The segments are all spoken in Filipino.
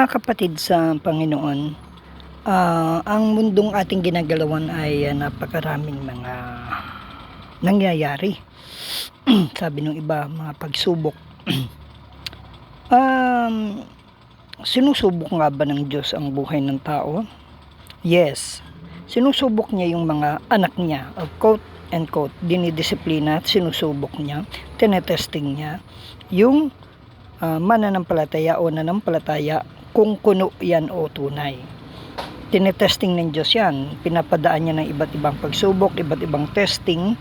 Mga kapatid sa Panginoon, ang mundong ating ginagalawan ay napakaraming mga nangyayari. Sabi ng iba, mga pagsubok. um, Sinusubok nga ba ng Diyos ang buhay ng tao? Yes. Sinusubok niya yung mga anak niya, quote and quote, dinidisiplina at sinusubok niya, tinetesting niya yung mananampalataya o nanampalataya kung kuno yan o tunay. Tinetesting ng Diyos yan, pinapadaan niya ng iba't ibang pagsubok, iba't ibang testing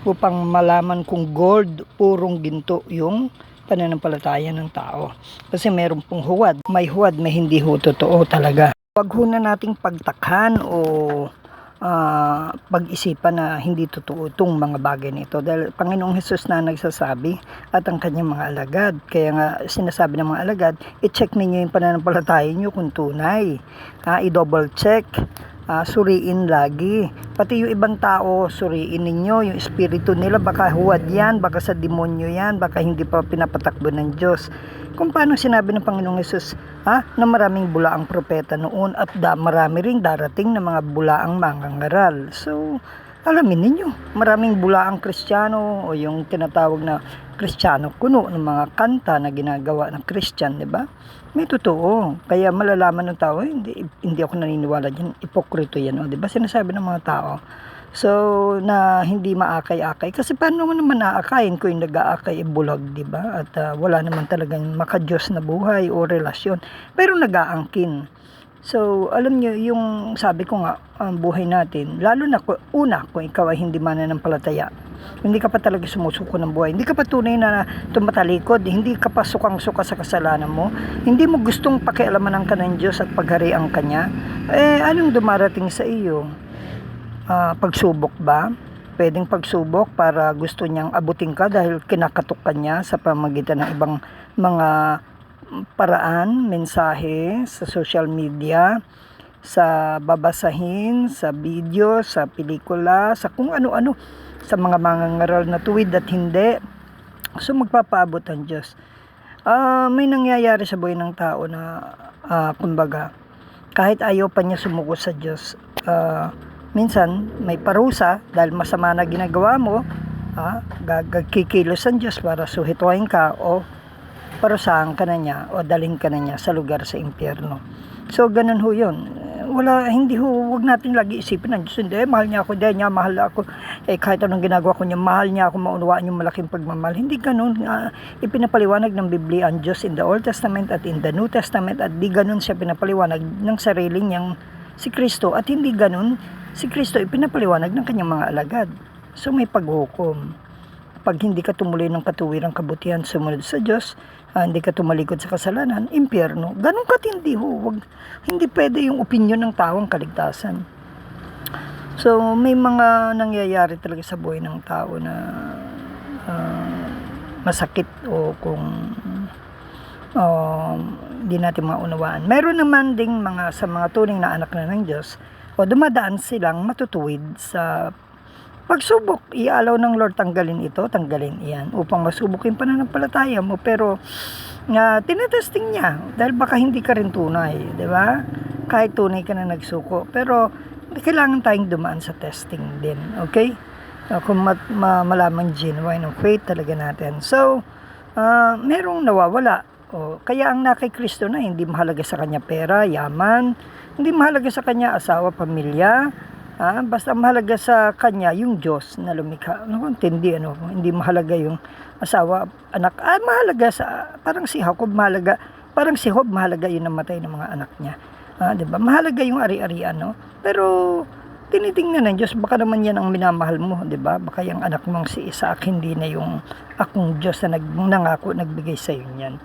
upang malaman kung gold, purong ginto yung pananampalataya ng tao. Kasi meron pong huwad, may hindi ho totoo talaga. Huwag ho na nating pagtakhan o pag-isipan na hindi totoo itong mga bagay nito, dahil Panginoong Hesus na nagsasabi at ang kanyang mga alagad. Kaya nga sinasabi ng mga alagad, i-check ninyo yung pananampalataya nyo kung tunay, i-double check, suriin lagi, pati yung ibang tao suriin ninyo yung espiritu nila, baka huwad yan, baka sa demonyo yan, baka hindi pa pinapatakbo ng Diyos. Kung paano sinabi ng Panginoong Hesus na maraming bulaang propeta noon at marami ring darating na mga bulaang mangangaral. So alamin ninyo, maraming bulaang Kristiyano o yung tinatawag na Kristiyano kuno ng mga kanta na ginagawa ng Christian, di ba? May totoo. Kaya malalaman ng tao, hindi ako naniniwala diyan, ipokrito yan, di ba? Sinasabi ng mga tao. So, na hindi maakay-akay. Kasi paano naman naakayin kung yung nag-aakay bulag, di ba? At wala naman talagang makadiyos na buhay o relasyon. Pero nag-aangkin. So, alam nyo, yung sabi ko nga, ang buhay natin, lalo na kung ikaw ay hindi mananampalataya, hindi ka pa talaga sumusuko ng buhay, hindi ka pa tunay na tumatalikod, hindi ka pa sukang-suka sa kasalanan mo, hindi mo gustong pakialaman ka ng Diyos at pagharian ka niya, anong dumarating sa iyo? Pagsubok ba? Pwedeng pagsubok para gusto niyang abutin ka dahil kinakatok ka niya sa pamamagitan ng ibang mga paraan, mensahe sa social media, sa babasahin, sa video, sa pelikula, sa kung ano-ano, sa mga mangangaral na tuwid at hindi. So magpapaabot ang Diyos. May nangyayari sa buhay ng tao na kumbaga, kahit ayaw pa niya sumuko sa Diyos, minsan may parusa dahil masama na ginagawa mo, kikilos ang Diyos para suhituin ka o parusahan ka na niya o dalhin ka na niya sa lugar sa impyerno. So ganun ho yun. Huwag natin lagi isipin ng Diyos, hindi, mahal niya ako, dahil niya mahal ako, kahit anong ginagawa ko niya, mahal niya ako, maunawaan yung malaking pagmamahal. Hindi ganun. Ipinapaliwanag ng Biblia ang Diyos in the Old Testament at in the New Testament, at di ganun siya pinapaliwanag ng sarili niyang si Kristo, at hindi ganun si Kristo ipinapaliwanag ng kanyang mga alagad. So may paghukom. Pag hindi ka tumuloy ng katuwirang kabutihan, sumunod sa Diyos, hindi ka tumalikod sa kasalanan, impyerno. Ganun katindi ho. Hindi pwede yung opinyon ng tao ang kaligtasan. So may mga nangyayari talaga sa buhay ng tao na masakit o kung hindi natin maunawaan. Meron naman ding sa mga tunay na anak na ng Diyos, o dumadaan silang matutuwid sa pagsubok. Ialaw ng Lord, tanggalin ito, tanggalin iyan, upang masubok yung pananampalataya mo. Pero tinetesting niya, dahil baka hindi ka rin tunay, di ba? Kahit tunay ka na nagsuko, pero kailangan tayong dumaan sa testing din, okay? Kung malaman genuine ng faith talaga natin. So merong nawawala. Kaya ang nakay Kristo na, hindi mahalaga sa kanya pera, yaman, hindi mahalaga sa kanya asawa, pamilya, basta mahalaga sa kanya yung Diyos na lumikha. Hindi mahalaga yung asawa, anak. Mahalaga parang si Jacob, mahalaga yung namatay ng mga anak niya. Diba? Mahalaga yung ari-arian, no? Pero tinitingnan ng Diyos, baka naman yan ang minamahal mo, diba? Baka yung anak mong si Isaac, hindi na yung akong Diyos na nangako, nagbigay sa iyo niyan.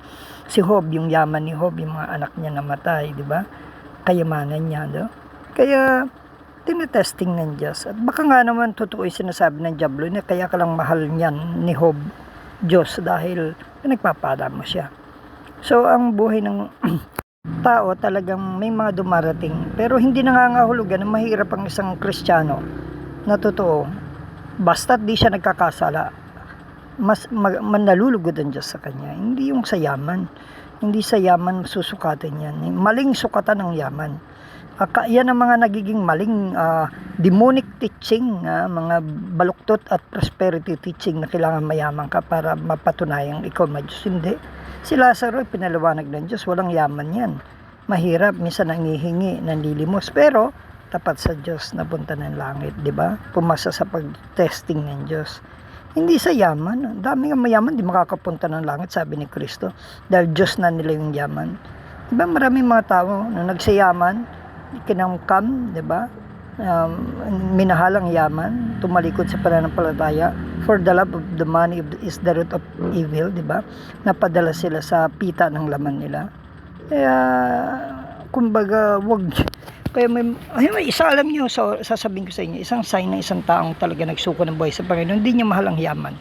Si Job, yung yaman ni Job, yung mga anak niya namatay, diba? Kayamanan niya, no? Kaya tinetesting ng Diyos. At baka nga naman totoo yung sinasabi ng Diablo na kaya ka lang mahal niyan ni Job, Diyos, dahil nagpapala mo siya. So ang buhay ng tao talagang may mga dumarating, pero hindi nangangahulugan na mahirap ang isang Kristiyano na totoo. Basta't di siya nagkakasala, nalulugod ang Diyos sa kanya. Hindi yung sa yaman, Hindi sa yaman susukatan yan. Maling sukatan ng yaman. Yan ang mga nagiging maling demonic teaching, mga baluktot at prosperity teaching na kailangan mayaman ka para mapatunayang ikaw Diyos. Hindi. Si Lazaro ay pinaliwanag ng Diyos, walang yaman yan. Mahirap, minsan nangihingi, nanlilimos, pero tapat sa Diyos, napunta ng langit, di ba? Pumasa sa pag-testing ng Diyos. Hindi sa yaman. Dami nga mayaman, di makakapunta ng langit, sabi ni Kristo. Dahil Diyos na nila yung yaman. Di ba maraming mga tao na nagsayaman, kinamkam, di ba? Minahalang yaman, tumalikod sa pananampalataya. For the love of the money is the root of evil, di ba? Napadala sila sa pita ng laman nila. Kaya, kumbaga, wag. Kaya may isa alam niyo, sasabihin ko sa inyo, isang sign ng isang taong talaga nagsuko ng buhay sa Panginoon, hindi niya mahal ang yaman.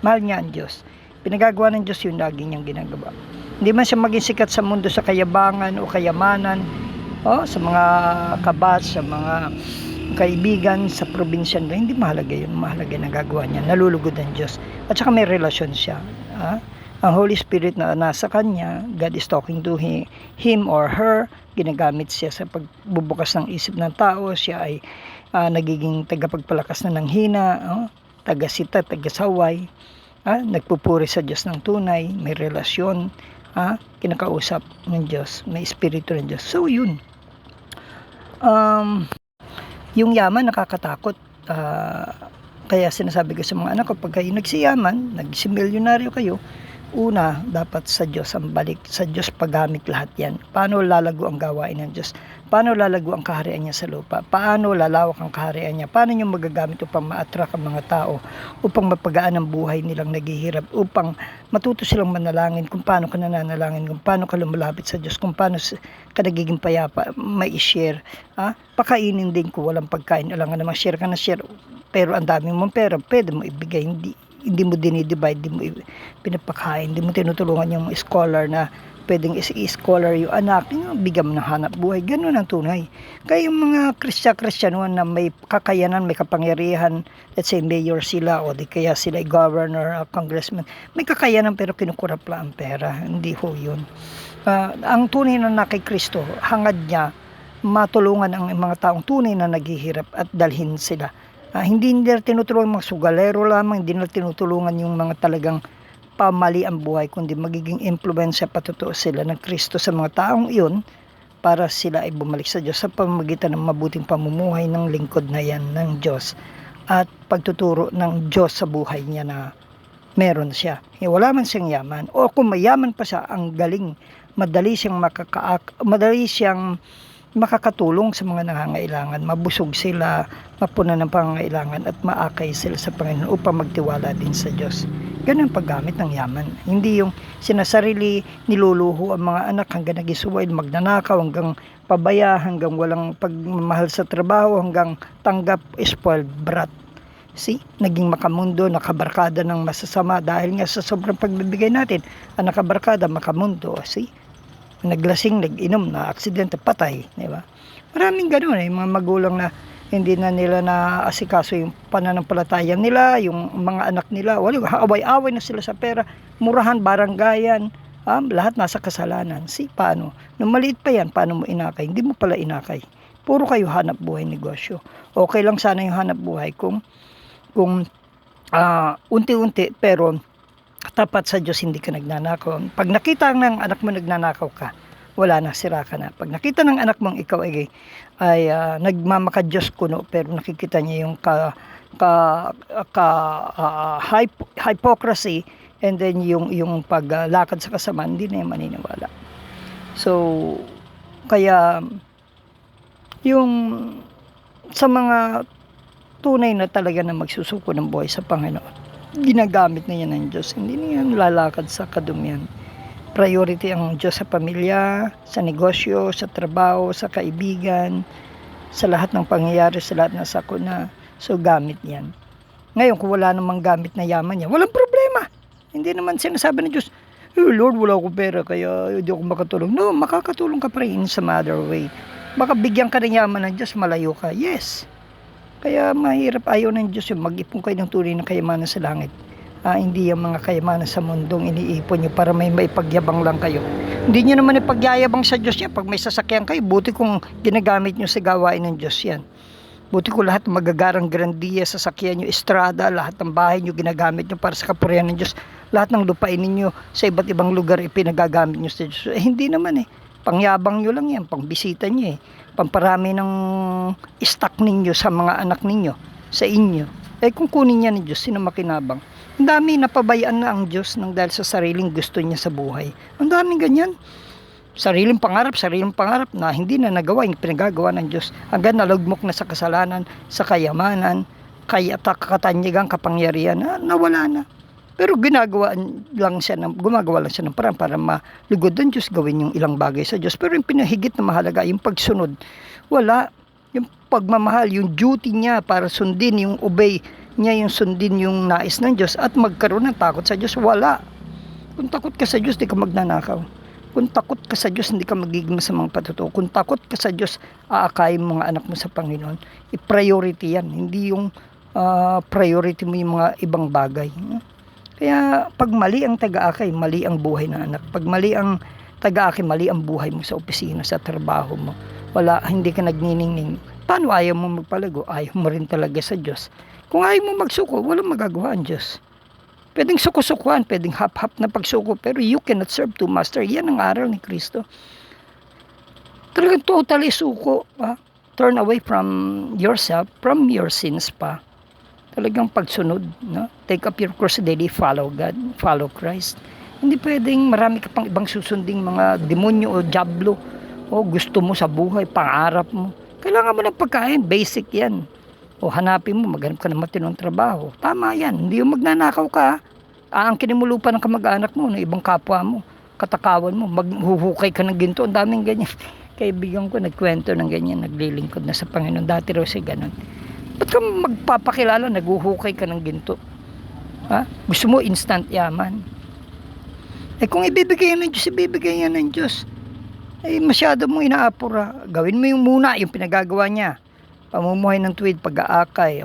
Mahal niya ang Diyos. Pinagagawa ng Diyos yung lagi niyang ginagawa. Hindi man siya maging sikat sa mundo sa kayabangan o kayamanan, sa mga kabat, sa mga kaibigan, sa probinsya, hindi mahalaga yun. Mahalaga na gagawa niya. Nalulugod ang Diyos. At saka may relasyon siya. Ang Holy Spirit na nasa kanya, God is talking to him or her, ginagamit siya sa pagbubukas ng isip ng tao. Siya ay nagiging tagapagpalakas na ng hina, tagasita, tagasaway, nagpupuri sa Diyos ng tunay, may relasyon, kinakausap ng Diyos, may espiritu ng Diyos. So yun, yung yaman nakakatakot. Kaya sinasabi ko sa mga anak ko, pag kayo nagsiyaman, nagsimilyonaryo kayo, una, dapat sa Diyos ang balik. Sa Diyos paggamit lahat yan. Paano lalago ang gawain ng Diyos? Paano lalago ang kaharian niya sa lupa? Paano lalawak ang kaharian niya? Paano niyo magagamit upang ma-attract ang mga tao? Upang mapagaan ang buhay nilang naghihirap? Upang matuto silang manalangin kung paano ka nananalangin, kung paano ka lumalapit sa Diyos, kung paano ka nagiging payapa, may i-share. Pakainin din kung walang pagkain. Alam nga naman, share ka na share. Pero ang dami mong pera, pwede mo ibigay, hindi mo dinidivide, hindi mo pinapakain, hindi mo tinutulungan yung scholar na pwedeng i-scholar yung anak, bigyan mo ng hanap buhay. Ganun ang tunay. Kaya yung mga Kristyanuhan na may kakayanan, may kapangyarihan, let's say mayor sila o di kaya sila governor, congressman, may kakayanan pero kinukurap lang ang pera. Hindi ho yun. Ang tunay na kay Kristo, hangad niya matulungan ang mga taong tunay na naghihirap at dalhin sila. Hindi nila tinutulungan mga sugalero lamang, hindi nila tinutulungan yung mga talagang pamali ang buhay, kundi magiging impluwensya patutuo sila ng Kristo sa mga taong iyon para sila ay bumalik sa Diyos sa pamamagitan ng mabuting pamumuhay ng lingkod na yan ng Diyos at pagtuturo ng Diyos sa buhay niya na meron siya. Wala man siyang yaman o kung mayaman pa siya, ang galing, madali siyang makakatulong sa mga nangangailangan, mabusog sila, mapunan ng pangangailangan at maakay sila sa Panginoon upang magtiwala din sa Diyos. Ganun ang paggamit ng yaman. Hindi yung sinasarili, niluluho ang mga anak hanggang nagisuwaid, magnanakaw, hanggang pabaya, hanggang walang pagmamahal sa trabaho, hanggang tanggap, spoiled brat. See? Naging makamundo, nakabarkada ng masasama dahil nga sa sobrang pagbibigay natin, ang nakabarkada, makamundo. See? Naglasing, nag-inom, na aksidente, patay, di ba? Maraming ganoon mga magulang na hindi na nila naasikaso yung pananampalataya nila, yung mga anak nila, away-away na sila sa pera, murahan, baranggayan, lahat nasa kasalanan. Paano? Nung maliit pa yan, paano mo inakay? Hindi mo pala inakay. Puro kayo hanap buhay negosyo. Okay lang sana yung hanap buhay kung unti-unti, pero tapat sa Diyos, hindi ka nagnanakaw. Pag nakita ng anak mo nagnanakaw ka, wala na, sira ka na. Pag nakita ng anak mong ikaw ay nagmamaka-Diyos kuno, pero nakikita niya yung hypocrisy and then yung paglakad sa kasamaan, hindi na yung maniniwala. So, kaya yung sa mga tunay na talaga na magsusuko ng buhay sa Panginoon, ginagamit na yan ng Diyos. Hindi na yan lalakad sa kadumihan. Priority ang Diyos sa pamilya, sa negosyo, sa trabaho, sa kaibigan, sa lahat ng pangyayari, sa lahat ng sakuna. So, gamit yan. Ngayon, kung wala namang gamit na yaman niya, walang problema. Hindi naman sinasabi ng Diyos, Lord, wala akong pera, kaya hindi ako makatulong. No, makakatulong ka pa rin sa other way. Baka bigyan ka ng yaman ng Diyos, malayo ka. Yes. Kaya mahirap, ayaw ng Diyos yung mag-ipon kayo ng tunay na kayamanan sa langit. Hindi yung mga kayamanan sa mundong iniipon nyo para may maipagyabang lang kayo. Hindi nyo naman ipagyayabang sa Diyos yan. Pag may sasakyan kayo, buti kung ginagamit nyo sa gawain ng Diyos yan. Buti ko lahat ng magagarang grandiya, sasakyan nyo, estrada, lahat ng bahay nyo ginagamit nyo para sa kapurihan ng Diyos. Lahat ng lupain ninyo sa iba't ibang lugar ipinagagamit nyo sa Diyos. Hindi naman eh. Pangyabang nyo lang yan, pangbisita nyo eh. Pamparami ng stock ninyo sa mga anak ninyo, sa inyo. Kung kunin yan ng Diyos, sino makinabang? Ang dami napabayaan na ang Diyos nang dahil sa sariling gusto niya sa buhay. Ang daming ganyan. Sariling pangarap na hindi na nagawa yung pinagagawa ng Diyos. Hanggang nalugmok na sa kasalanan, sa kayamanan, kaya katanyagang kapangyarihan na nawala na. Pero gumagawa lang siya ng parang para malugod ng Diyos, gawin yung ilang bagay sa Diyos. Pero yung pinahigit na mahalaga, yung pagsunod, wala. Yung pagmamahal, yung duty niya para sundin, yung obey niya, yung sundin yung nais ng Diyos at magkaroon ng takot sa Diyos, wala. Kung takot ka sa Diyos, di ka magnanakaw. Kung takot ka sa Diyos, hindi ka magiging masamang patutuo. Kung takot ka sa Diyos, aakayin mo mga anak mo sa Panginoon. I-priority yan. Hindi yung priority mo yung mga ibang bagay. Kaya pag mali ang taga-akay, mali ang buhay ng anak. Pag mali ang taga-akay, mali ang buhay mo sa opisina, sa trabaho mo. Hindi ka nagniningning. Paano ayaw mo magpalago? Ayaw mo rin talaga sa Diyos. Kung ayaw mo magsuko, walang magagawa ang Diyos. Pwedeng suko-sukuan, pwedeng hap-hap na pagsuko, pero you cannot serve two masters. Yan ang aral ni Kristo. Talagang totally suko. Turn away from yourself, from your sins pa. Talagang pagsunod. No? Take up your cross daily, follow God, follow Christ. Hindi pwedeng marami ka pang ibang susunding mga demonyo o diablo o gusto mo sa buhay, pangarap mo. Kailangan mo ng pagkain, basic yan. O hanapin mo, maghanap ka ng matinong trabaho. Tama yan, hindi yung magnanakaw ka. Aangkinin mo lupa ng kamag-anak mo, ng ibang kapwa mo, katakawan mo, maghuhukay ka ng ginto, ang daming ganyan. Kaibigan ko nagkwento ng ganyan, naglilingkod na sa Panginoon. Dati raw siya ganun. Ba't ka magpapakilala, naghuhukay ka ng ginto? Gusto mo instant yaman? Kung ibibigay yan ng Diyos, ibibigay yan ng Diyos. Masyado mong inaapura. Gawin mo yung muna, yung pinagagawa niya. Pamumuhay ng tuwid, pag-aakay,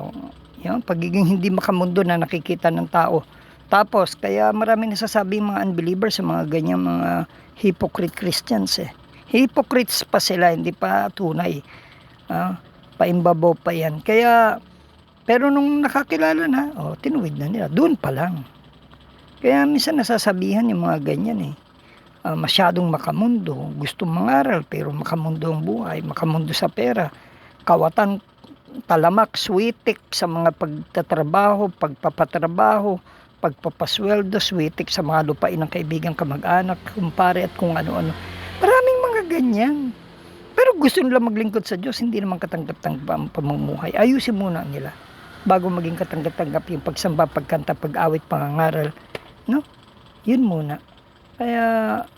yung pagiging hindi makamundo na nakikita ng tao. Tapos, kaya marami nasasabi mga unbelievers sa mga ganyan mga hypocrite Christians Hypocrites pa sila, hindi pa tunay. Paimbabaw pa yan. Kaya, pero nung nakakilala na, tinuwid na nila. Doon pa lang. Kaya minsan nasasabihan yung mga ganyan masyadong makamundo. Gusto mangaral, pero makamundo ang buhay, makamundo sa pera. Kawatan, talamak, switik sa mga pagtatrabaho, pagpapatrabaho, pagpapasweldo, switik sa mga lupain ng kaibigan, kamag-anak, kumpare at kung ano-ano. Maraming mga ganyan. Pero gusto nila maglingkod sa Diyos, hindi naman katanggap-tanggap ang pamumuhay. Ayusin muna nila bago maging katanggap-tanggap yung pagsamba, pagkanta, pag-awit, pangangaral. No? Yun muna. Kaya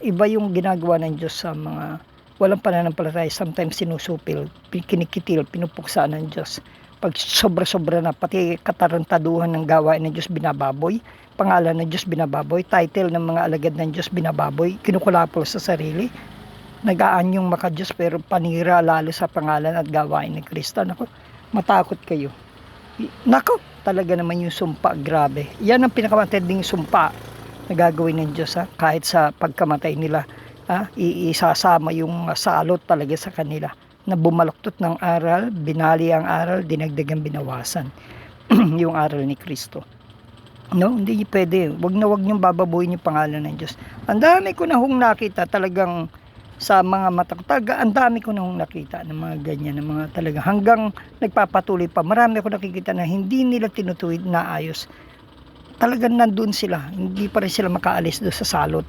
iba yung ginagawa ng Diyos sa mga walang pananampalataya, sometimes sinusupil, kinikitil, pinupuksa ng Diyos. Pag sobra-sobra na, pati katarantaduhan ng gawain ng Diyos binababoy, pangalan ng Diyos binababoy, title ng mga alagad ng Diyos binababoy, kinukulapol sa sarili, nag-aanyong maka-Diyos pero panira lalo sa pangalan at gawain ng Kristo. Nako, matakot kayo. Nako, talaga naman yung sumpa, grabe. Yan ang pinakamatinding sumpa na gagawin ng Diyos kahit sa pagkamatay nila. Isasama yung salot talaga sa kanila na bumaluktot ng aral, binali ang aral, dinagdagan binawasan yung aral ni Kristo. No, hindi pwede. Wag niyong bababuhin yung pangalan ng Diyos. Ang dami ko na hong nakita talagang sa mga mata ko. Ang dami ko na hong nakita ng mga ganyan, ng mga talaga hanggang nagpapatuloy pa. Marami ako nakikita na hindi nila tinutuwid na ayos. Talagang nandun sila. Hindi pa rin sila makaalis doon sa salot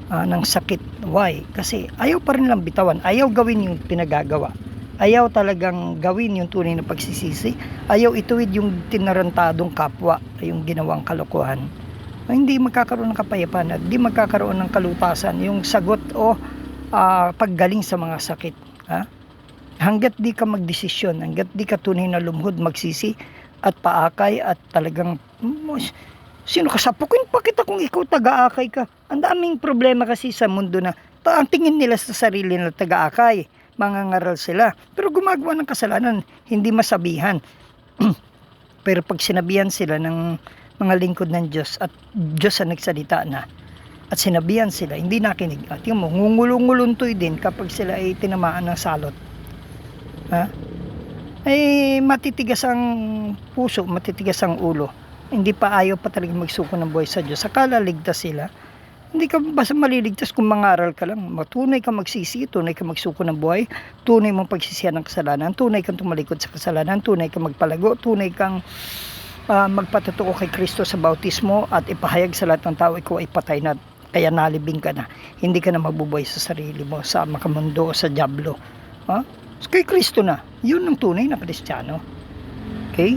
ng sakit. Why? Kasi ayaw pa rin lang bitawan. Ayaw gawin yung pinagagawa. Ayaw talagang gawin yung tunay na pagsisisi. Ayaw ituwid yung tinarantadong kapwa, yung ginawang kalokohan. Hindi magkakaroon ng kapayapaan at di magkakaroon ng kalutasan. Yung sagot paggaling sa mga sakit. Hanggat di ka magdesisyon, hanggat di ka tunay na lumuhod, magsisi at paakay at talagang sino ka sapukin pa kita kung ikaw taga-akay ka. Ang daming problema kasi sa mundo na ang tingin nila sa sarili na taga-akay, mangangaral sila. Pero gumagawa ng kasalanan, hindi masabihan. Pero pag sinabihan sila ng mga lingkod ng Diyos at Diyos ang nagsalita na, at sinabihan sila, hindi nakinig. At yung mo, ngungulong-nguluntoy din kapag sila ay tinamaan ng salot. Ha? Ay matitigas ang puso, matitigas ang ulo. Hindi pa ayaw pa talaga magsuko ng buhay sa Diyos. Akala ligtas sila. Hindi ka basta maliligtas kung mangaral ka lang. Tunay ka magsisi, tunay ka magsuko ng buhay, tunay mong pagsisihan ng kasalanan, tunay kang tumalikod sa kasalanan, tunay kang magpalago, tunay kang magpatotoo kay Kristo sa bautismo at ipahayag sa lahat ng tao, ikaw ay patay na, kaya nalibing ka na. Hindi ka na mabubuhay sa sarili mo, sa makamundo o sa dyablo. Kay Kristo na. Yun ang tunay na Kristiyano. Okay?